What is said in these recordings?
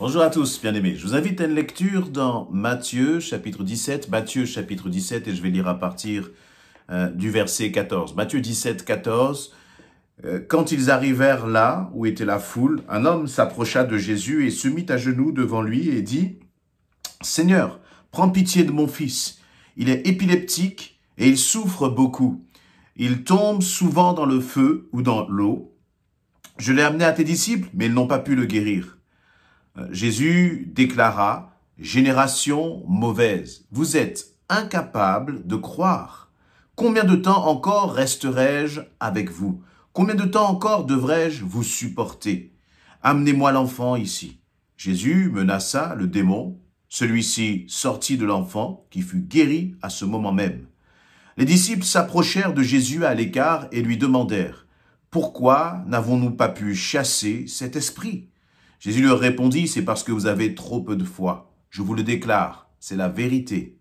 Bonjour à tous, bien-aimés. Je vous invite à une lecture dans Matthieu, chapitre 17. Matthieu, chapitre 17, et je vais lire à partir du verset 14. Matthieu 17, 14. Quand ils arrivèrent là où était la foule, un homme s'approcha de Jésus et se mit à genoux devant lui et dit « Seigneur, prends pitié de mon fils. Il est épileptique et il souffre beaucoup. Il tombe souvent dans le feu ou dans l'eau. Je l'ai amené à tes disciples, mais ils n'ont pas pu le guérir. » Jésus déclara, « Génération mauvaise, vous êtes incapable de croire. Combien de temps encore resterai-je avec vous? Combien de temps encore devrais-je vous supporter? Amenez-moi l'enfant ici. » Jésus menaça le démon. Celui-ci sortit de l'enfant, qui fut guéri à ce moment même. Les disciples s'approchèrent de Jésus à l'écart et lui demandèrent, « Pourquoi n'avons-nous pas pu chasser cet esprit ?» Jésus leur répondit, « C'est parce que vous avez trop peu de foi. Je vous le déclare, c'est la vérité.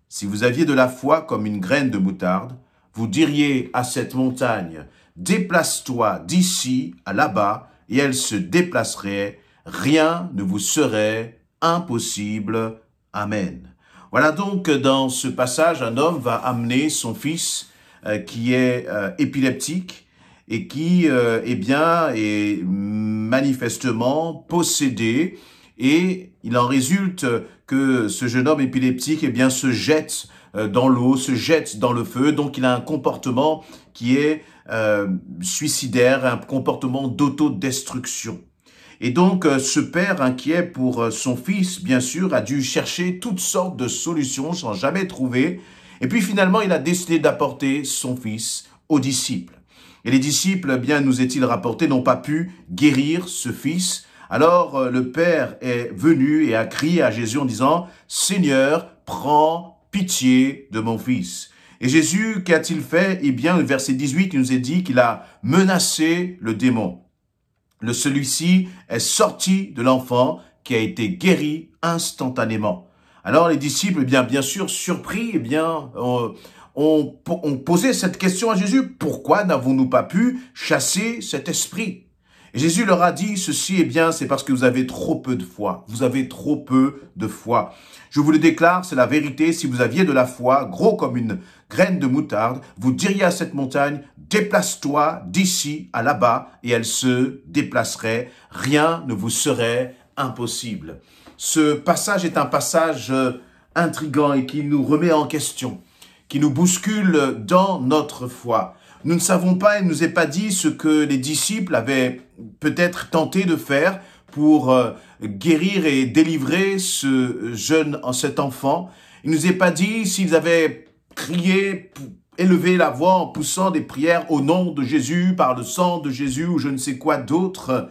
Si vous aviez de la foi comme une graine de moutarde, vous diriez à cette montagne, « Déplace-toi d'ici à là-bas » et elle se déplacerait. Rien ne vous serait impossible. Amen. Voilà donc dans ce passage, un homme va amener son fils qui est épileptique et qui est manifestement possédé, et il en résulte que ce jeune homme épileptique se jette dans l'eau, se jette dans le feu. Donc il a un comportement qui est suicidaire, un comportement d'autodestruction. Et donc ce père inquiet pour son fils, bien sûr, a dû chercher toutes sortes de solutions sans jamais trouver. Et puis finalement, il a décidé d'apporter son fils aux disciples. Et les disciples, nous est-il rapporté, n'ont pas pu guérir ce fils. Alors le père est venu et a crié à Jésus en disant, « Seigneur, prends pitié de mon fils. » Et Jésus, qu'a-t-il fait? Le verset 18, il nous est dit qu'il a menacé le démon. Celui-ci est sorti de l'enfant qui a été guéri instantanément. Alors les disciples, bien sûr, surpris, ont posé cette question à Jésus. Pourquoi n'avons-nous pas pu chasser cet esprit? Et Jésus leur a dit ceci, c'est parce que vous avez trop peu de foi. Vous avez trop peu de foi. Je vous le déclare, c'est la vérité. Si vous aviez de la foi, gros comme une graine de moutarde, vous diriez à cette montagne, déplace-toi d'ici à là-bas, et elle se déplacerait. Rien ne vous serait impossible. Ce passage est un passage intriguant et qui nous remet en question, qui nous bouscule dans notre foi. Nous ne savons pas, il ne nous est pas dit ce que les disciples avaient peut-être tenté de faire pour guérir et délivrer cet enfant. Il ne nous est pas dit s'ils avaient crié, élevé la voix en poussant des prières au nom de Jésus, par le sang de Jésus ou je ne sais quoi d'autre.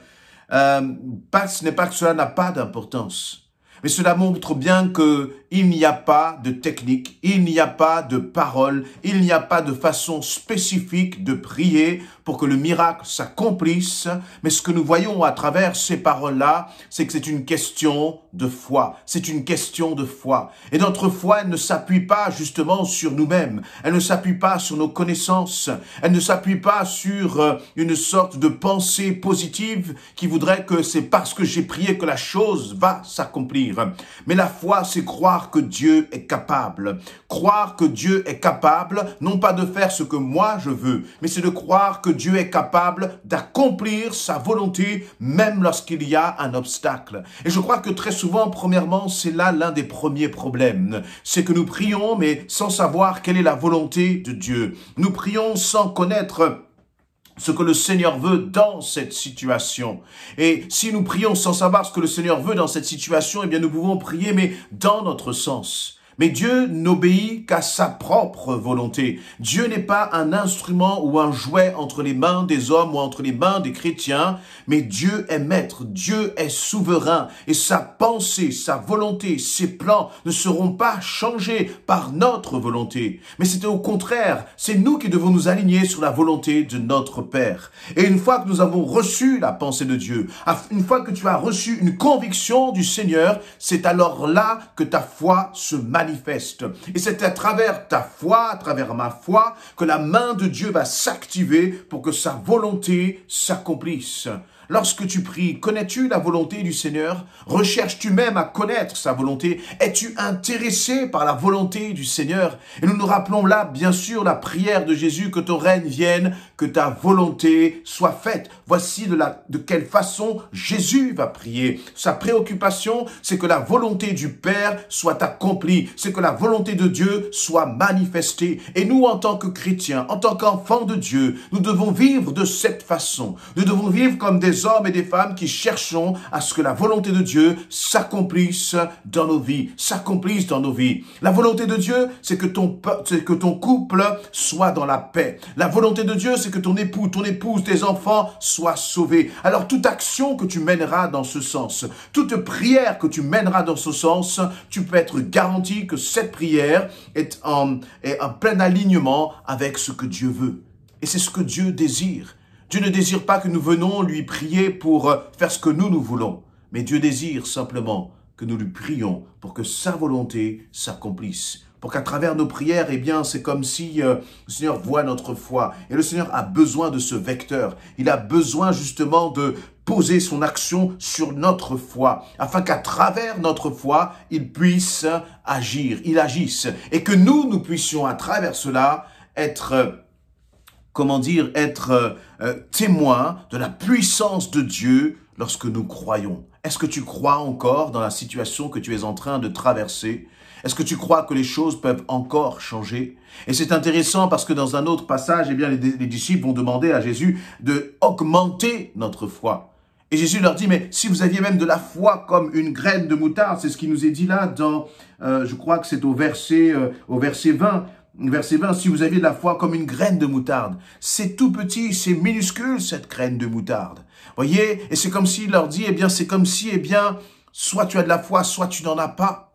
Ce n'est pas que cela n'a pas d'importance. Mais cela montre bien qu'il n'y a pas de technique, il n'y a pas de parole, il n'y a pas de façon spécifique de prier pour que le miracle s'accomplisse. Mais ce que nous voyons à travers ces paroles-là, c'est que c'est une question de foi. C'est une question de foi. Et notre foi, elle ne s'appuie pas justement sur nous-mêmes. Elle ne s'appuie pas sur nos connaissances. Elle ne s'appuie pas sur une sorte de pensée positive qui voudrait que c'est parce que j'ai prié que la chose va s'accomplir. Mais la foi, c'est croire que Dieu est capable. Croire que Dieu est capable, non pas de faire ce que moi je veux, mais c'est de croire que Dieu est capable d'accomplir sa volonté, même lorsqu'il y a un obstacle. Et je crois que très souvent, premièrement, c'est là l'un des premiers problèmes. C'est que nous prions, mais sans savoir quelle est la volonté de Dieu. Nous prions sans connaître ce que le Seigneur veut dans cette situation. Et si nous prions sans savoir ce que le Seigneur veut dans cette situation, nous pouvons prier, mais dans notre sens. Mais Dieu n'obéit qu'à sa propre volonté. Dieu n'est pas un instrument ou un jouet entre les mains des hommes ou entre les mains des chrétiens, mais Dieu est maître, Dieu est souverain et sa pensée, sa volonté, ses plans ne seront pas changés par notre volonté. Mais c'est au contraire, c'est nous qui devons nous aligner sur la volonté de notre Père. Et une fois que nous avons reçu la pensée de Dieu, une fois que tu as reçu une conviction du Seigneur, c'est alors là que ta foi se manifeste. Et c'est à travers ta foi, à travers ma foi, que la main de Dieu va s'activer pour que sa volonté s'accomplisse. lorsque tu pries, connais-tu la volonté du Seigneur? Recherches-tu même à connaître sa volonté? Es-tu intéressé par la volonté du Seigneur? Et nous nous rappelons là, bien sûr, la prière de Jésus, que ton règne vienne, que ta volonté soit faite. Voici de quelle façon Jésus va prier. Sa préoccupation, c'est que la volonté du Père soit accomplie, c'est que la volonté de Dieu soit manifestée. Et nous, en tant que chrétiens, en tant qu'enfants de Dieu, nous devons vivre de cette façon. Nous devons vivre comme des hommes et des femmes qui cherchons à ce que la volonté de Dieu s'accomplisse dans nos vies, s'accomplisse dans nos vies. La volonté de Dieu, c'est que ton couple soit dans la paix. La volonté de Dieu, c'est que ton époux, ton épouse, tes enfants soient sauvés. Alors toute action que tu mèneras dans ce sens, toute prière que tu mèneras dans ce sens, tu peux être garanti que cette prière est en plein alignement avec ce que Dieu veut. Et c'est ce que Dieu désire. Dieu ne désire pas que nous venons lui prier pour faire ce que nous voulons. Mais Dieu désire simplement que nous lui prions pour que sa volonté s'accomplisse. Pour qu'à travers nos prières, eh bien, c'est comme si le Seigneur voit notre foi. Et le Seigneur a besoin de ce vecteur. Il a besoin justement de poser son action sur notre foi, afin qu'à travers notre foi, il puisse agir, il agisse. Et que nous puissions à travers cela être témoins de la puissance de Dieu lorsque nous croyons. Est-ce que tu crois encore dans la situation que tu es en train de traverser? Est-ce que tu crois que les choses peuvent encore changer? Et c'est intéressant parce que dans un autre passage, eh bien, les disciples vont demander à Jésus de augmenter notre foi. Et Jésus leur dit, mais si vous aviez même de la foi comme une graine de moutarde, c'est ce qui nous est dit là dans, je crois que c'est au verset 20, Verset 20, si vous aviez de la foi comme une graine de moutarde, c'est tout petit, c'est minuscule cette graine de moutarde. Voyez, et c'est comme s'il leur dit, eh bien, c'est comme si, eh bien, soit tu as de la foi, soit tu n'en as pas.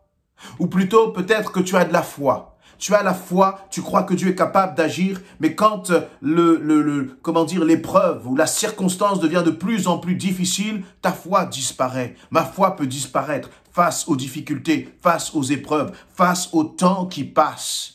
Ou plutôt, peut-être que tu as de la foi. Tu as la foi, tu crois que Dieu est capable d'agir, mais quand l'épreuve ou la circonstance devient de plus en plus difficile, ta foi disparaît. Ma foi peut disparaître face aux difficultés, face aux épreuves, face au temps qui passe.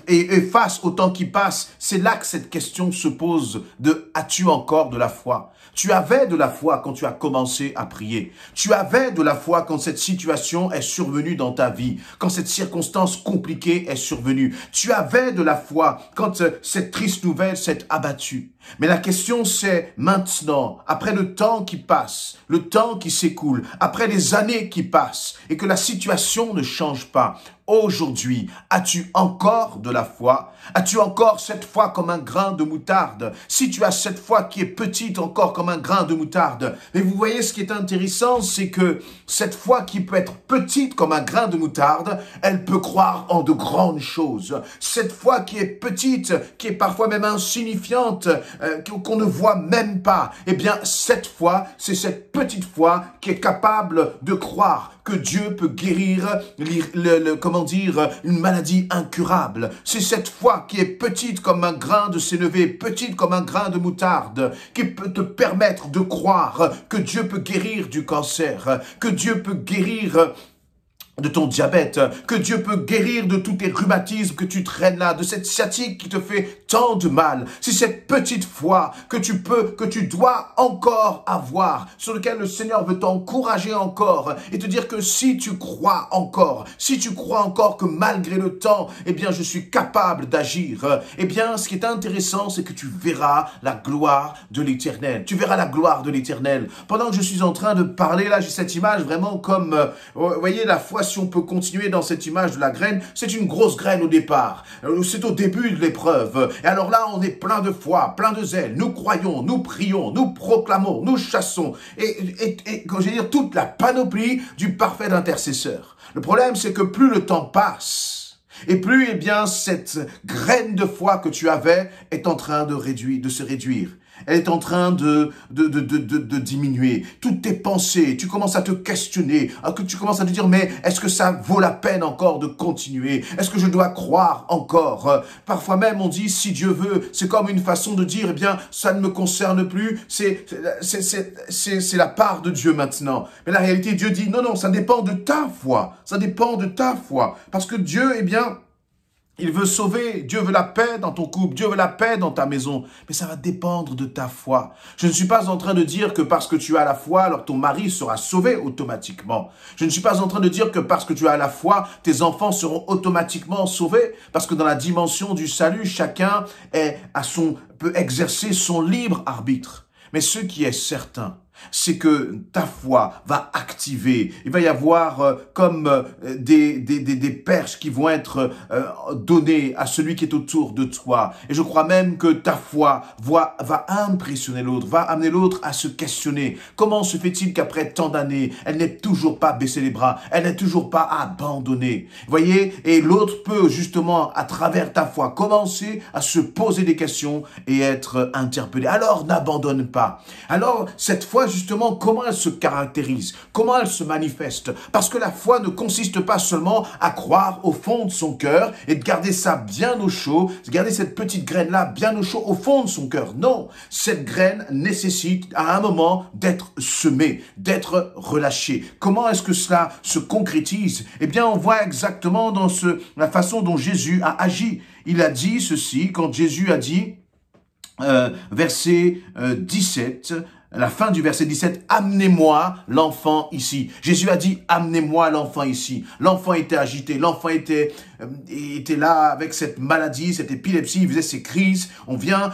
Et face au temps qui passe, c'est là que cette question se pose de « as-tu encore de la foi ?» Tu avais de la foi quand tu as commencé à prier. Tu avais de la foi quand cette situation est survenue dans ta vie, quand cette circonstance compliquée est survenue. Tu avais de la foi quand cette triste nouvelle s'est abattue. Mais la question c'est maintenant, après le temps qui passe, le temps qui s'écoule, après les années qui passent et que la situation ne change pas, aujourd'hui, as-tu encore de la foi? As-tu encore cette foi comme un grain de moutarde? Si tu as cette foi qui est petite encore comme un grain de moutarde, mais vous voyez ce qui est intéressant, c'est que cette foi qui peut être petite comme un grain de moutarde, elle peut croire en de grandes choses. Cette foi qui est petite, qui est parfois même insignifiante, qu'on ne voit même pas, eh bien cette foi, c'est cette petite foi qui est capable de croire que Dieu peut guérir une maladie incurable. C'est cette foi qui est petite comme un grain de sénévé, petite comme un grain de moutarde, qui peut te permettre de croire que Dieu peut guérir du cancer, que Dieu peut guérir de ton diabète, que Dieu peut guérir de tous tes rhumatismes que tu traînes là, de cette sciatique qui te fait tant de mal. C'est cette petite foi que tu dois encore avoir, sur lequel le Seigneur veut t'encourager encore et te dire que si tu crois encore que malgré le temps, eh bien, je suis capable d'agir, eh bien, ce qui est intéressant, c'est que tu verras la gloire de l'Éternel. Tu verras la gloire de l'Éternel. Pendant que je suis en train de parler, là, j'ai cette image vraiment comme, vous voyez, la foi, si on peut continuer dans cette image de la graine, c'est une grosse graine au départ. C'est au début de l'épreuve. Et alors là, on est plein de foi, plein de zèle. Nous croyons, nous prions, nous proclamons, nous chassons. Et quand je veux dire, toute la panoplie du parfait intercesseur. Le problème, c'est que plus le temps passe, et plus, eh bien, cette graine de foi que tu avais est en train de se réduire. Elle est en train de diminuer. Toutes tes pensées, tu commences à te questionner, que tu commences à te dire, mais est-ce que ça vaut la peine encore de continuer? Est-ce que je dois croire encore? Parfois même, on dit, si Dieu veut, c'est comme une façon de dire, eh bien, ça ne me concerne plus, c'est la part de Dieu maintenant. Mais la réalité, Dieu dit, non, ça dépend de ta foi. Ça dépend de ta foi. Parce que Dieu, eh bien, Il veut sauver, Dieu veut la paix dans ton couple, Dieu veut la paix dans ta maison. Mais ça va dépendre de ta foi. Je ne suis pas en train de dire que parce que tu as la foi, alors ton mari sera sauvé automatiquement. Je ne suis pas en train de dire que parce que tu as la foi, tes enfants seront automatiquement sauvés. Parce que dans la dimension du salut, chacun peut exercer son libre arbitre. Mais ce qui est certain, c'est que ta foi va activer. Il va y avoir des perches qui vont être données à celui qui est autour de toi. Et je crois même que ta foi va impressionner l'autre, va amener l'autre à se questionner. Comment se fait-il qu'après tant d'années, elle n'ait toujours pas baissé les bras, elle n'est toujours pas abandonnée? Vous voyez? Et l'autre peut justement, à travers ta foi, commencer à se poser des questions et être interpellé. Alors n'abandonne pas. Alors cette foi, justement, comment elle se caractérise, comment elle se manifeste. Parce que la foi ne consiste pas seulement à croire au fond de son cœur et de garder ça bien au chaud, de garder cette petite graine-là bien au chaud au fond de son cœur. Non, cette graine nécessite à un moment d'être semée, d'être relâchée. Comment est-ce que cela se concrétise? Eh bien, on voit exactement dans la façon dont Jésus a agi. Il a dit ceci, quand Jésus a dit, verset 17, la fin du verset 17, « Amenez-moi l'enfant ici ». Jésus a dit, « Amenez-moi l'enfant ici ». L'enfant était agité, l'enfant était là avec cette maladie, cette épilepsie, il faisait ses crises. On vient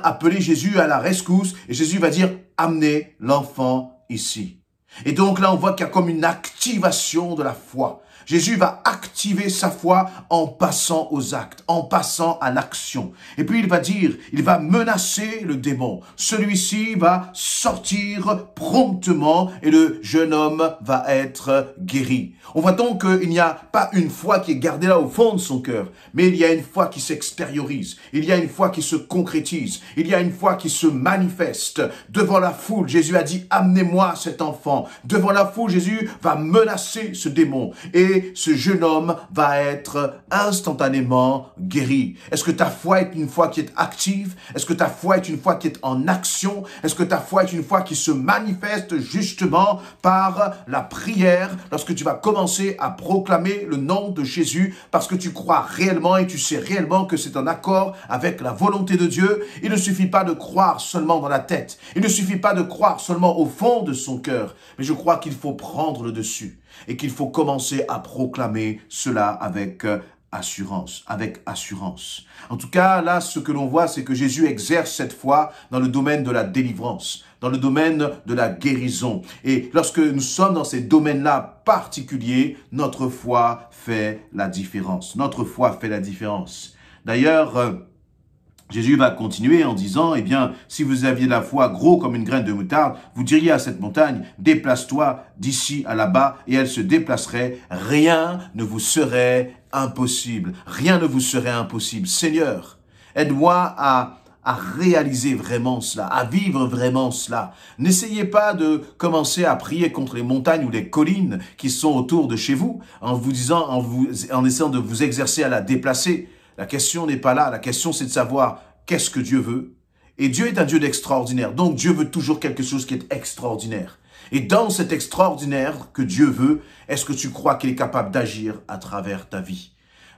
appeler Jésus à la rescousse et Jésus va dire, « Amenez l'enfant ici ». Et donc là, on voit qu'il y a comme une activation de la foi. Jésus va activer sa foi en passant aux actes, en passant à l'action. Et puis il va dire, il va menacer le démon. Celui-ci va sortir promptement et le jeune homme va être guéri. On voit donc qu'il n'y a pas une foi qui est gardée là au fond de son cœur, mais il y a une foi qui s'extériorise, il y a une foi qui se concrétise, il y a une foi qui se manifeste. Devant la foule, Jésus a dit, amenez-moi cet enfant. Devant la foule, Jésus va menacer ce démon. Et ce jeune homme va être instantanément guéri. Est-ce que ta foi est une foi qui est active? Est-ce que ta foi est une foi qui est en action? Est-ce que ta foi est une foi qui se manifeste justement par la prière lorsque tu vas commencer à proclamer le nom de Jésus parce que tu crois réellement et tu sais réellement que c'est en accord avec la volonté de Dieu? Il ne suffit pas de croire seulement dans la tête. Il ne suffit pas de croire seulement au fond de son cœur. Mais je crois qu'il faut prendre le dessus et qu'il faut commencer à proclamer cela avec assurance, En tout cas, là, ce que l'on voit, c'est que Jésus exerce cette foi dans le domaine de la délivrance, dans le domaine de la guérison. Et lorsque nous sommes dans ces domaines-là particuliers, notre foi fait la différence. Notre foi fait la différence. D'ailleurs, Jésus va continuer en disant, eh bien, si vous aviez la foi gros comme une graine de moutarde, vous diriez à cette montagne, déplace-toi d'ici à là-bas, et elle se déplacerait. Rien ne vous serait impossible. Rien ne vous serait impossible. Seigneur, aide-moi à réaliser vraiment cela, à vivre vraiment cela. N'essayez pas de commencer à prier contre les montagnes ou les collines qui sont autour de chez vous, en essayant de vous exercer à la déplacer. La question n'est pas là, la question c'est de savoir qu'est-ce que Dieu veut. Et Dieu est un Dieu d'extraordinaire, donc Dieu veut toujours quelque chose qui est extraordinaire. Et dans cet extraordinaire que Dieu veut, est-ce que tu crois qu'il est capable d'agir à travers ta vie?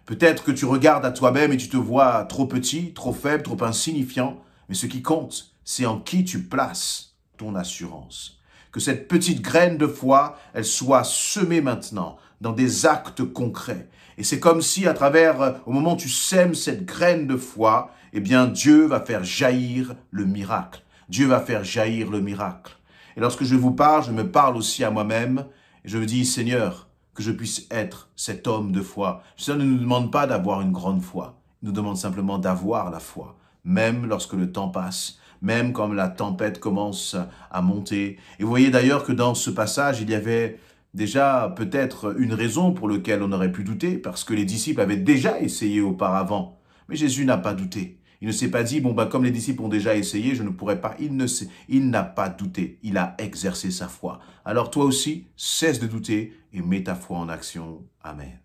Peut-être que tu regardes à toi-même et tu te vois trop petit, trop faible, trop insignifiant, mais ce qui compte, c'est en qui tu places ton assurance. Que cette petite graine de foi, elle soit semée maintenant dans des actes concrets. Et c'est comme si à travers, au moment où tu sèmes cette graine de foi, eh bien Dieu va faire jaillir le miracle. Dieu va faire jaillir le miracle. Et lorsque je vous parle, je me parle aussi à moi-même et je me dis, Seigneur, que je puisse être cet homme de foi. Le Seigneur ne nous demande pas d'avoir une grande foi. Il nous demande simplement d'avoir la foi, même lorsque le temps passe, même quand la tempête commence à monter. Et vous voyez d'ailleurs que dans ce passage, il y avait déjà peut-être une raison pour laquelle on aurait pu douter, parce que les disciples avaient déjà essayé auparavant. Mais Jésus n'a pas douté. Il ne s'est pas dit, bon, comme les disciples ont déjà essayé, je ne pourrais pas. Il n'a pas douté. Il a exercé sa foi. Alors toi aussi, cesse de douter et mets ta foi en action. Amen.